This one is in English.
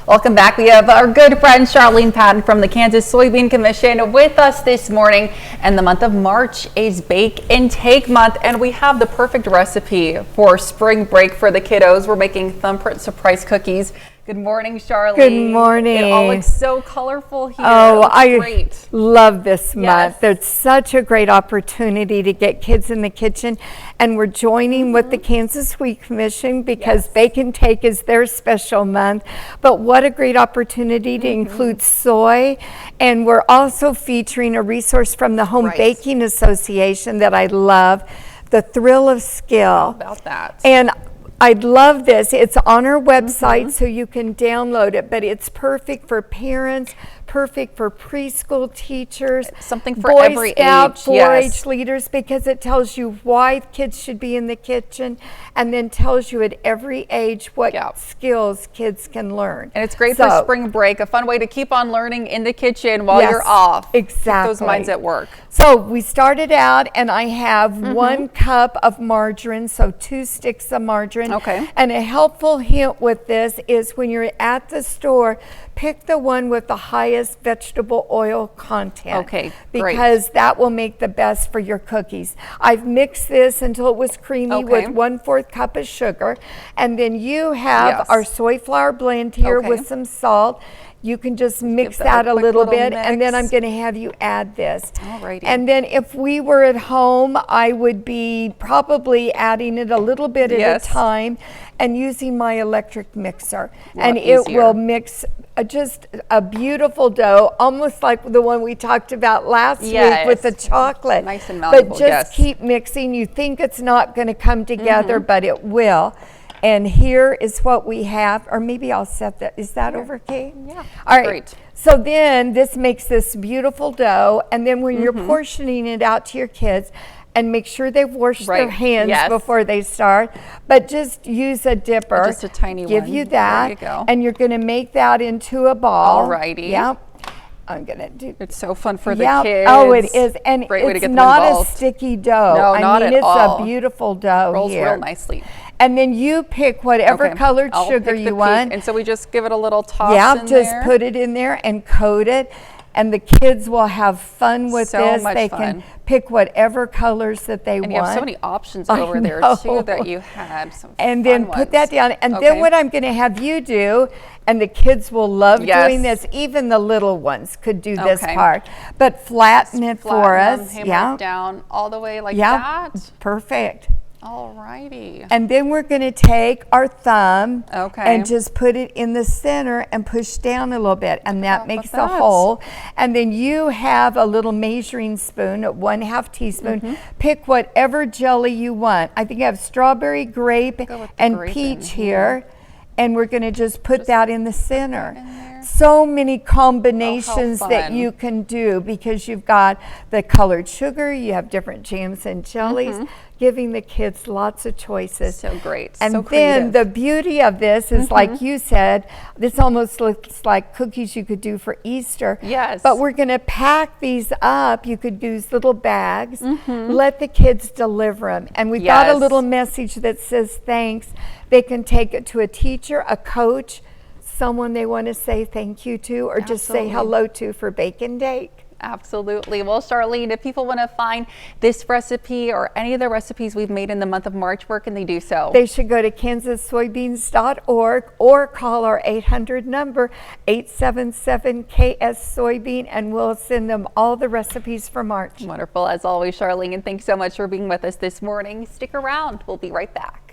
Welcome back. We have our good friend Charlene Patton from the Kansas Soybean Commission with us this morning. And the month of March is Bake and Take Month, and we have the perfect recipe for spring break for the kiddos. We're making thumbprint surprise cookies. Good morning, Charlene. Good morning. It all looks so colorful here. Oh, great. Love this month. Yes. There's such a great opportunity to get kids in the kitchen, and we're joining with the Kansas Soybean Commission because Bake and Take is their special month. But what a great opportunity to include soy, and we're also featuring a resource from the Home Baking Association that I love, The Thrill of Skill. How about that? And I'd love this. It's on our website, so you can download it, but it's perfect for parents, perfect for preschool teachers, something for Boy every Scout, age. 4-H leaders, because it tells you why kids should be in the kitchen, and then tells you at every age what skills kids can learn. And it's great for spring break, a fun way to keep on learning in the kitchen while you're off. Exactly. Keep those minds at work. So we started out, and I have 1 cup of margarine, so 2 sticks of margarine. Okay. And a helpful hint with this is when you're at the store, pick the one with the highest vegetable oil content. Okay, because that will make the best for your cookies. I've mixed this until it was creamy with 1/4 cup of sugar. And then you have our soy flour blend here with some salt. You can just mix that a little bit, and then I'm going to have you add this. Alrighty. And then if we were at home, I would be probably adding it a little bit at a time and using my electric mixer. And it will mix just a beautiful dough, almost like the one we talked about last week with the chocolate. Nice and malleable. But just keep mixing. You think it's not going to come together, but it will. And here is what we have, or maybe I'll set that. Is that okay? Yeah. All right. Great. So then this makes this beautiful dough, and then when you're portioning it out to your kids, and make sure they've washed their hands before they start, but just use a dipper. Just a tiny one. Give you that, there you go. and you're going to make that into a ball. Alrighty. Yep. I'm gonna do. It's so fun for the kids. Oh, it is, and Great way to it's get them not involved. a sticky dough. No, not I mean, at all. it's a beautiful dough. Rolls here. real nicely. And then you pick whatever colored sugar you want. And so we just give it a little toss in just there. put it in there and coat it. And the kids will have fun with this. They can pick whatever colors that they want. And you have so many options over there too that you had. Some and then put that down. And then what I'm going to have you do, and the kids will love doing this. Even the little ones could do this part. But flatten it for us. Hammer it down all the way like that. Perfect. Alrighty. And then we're going to take our thumb and just put it in the center and push down a little bit, and that makes a hole. And then you have a little measuring spoon, 1/2 teaspoon. Pick whatever jelly you want. I think I have strawberry, grape, and peach here. And we're going to just put that in the center. So many combinations that you can do because you've got the colored sugar, you have different jams and jellies, giving the kids lots of choices. So great. And so then the beauty of this is, like you said, this almost looks like cookies you could do for Easter. Yes. But we're going to pack these up. You could use little bags. Let the kids deliver them. And we've got a little message that says thanks. They can take it to a teacher, a coach, someone they want to say thank you to, or just say hello to for Bake and Take. Absolutely. Well, Charlene, if people want to find this recipe or any of the recipes we've made in the month of March, where can they do so? They should go to kansassoybeans.org or call our 800 number, 877-KS-SOYBEAN, and we'll send them all the recipes for March. Wonderful. As always, Charlene, and thanks so much for being with us this morning. Stick around. We'll be right back.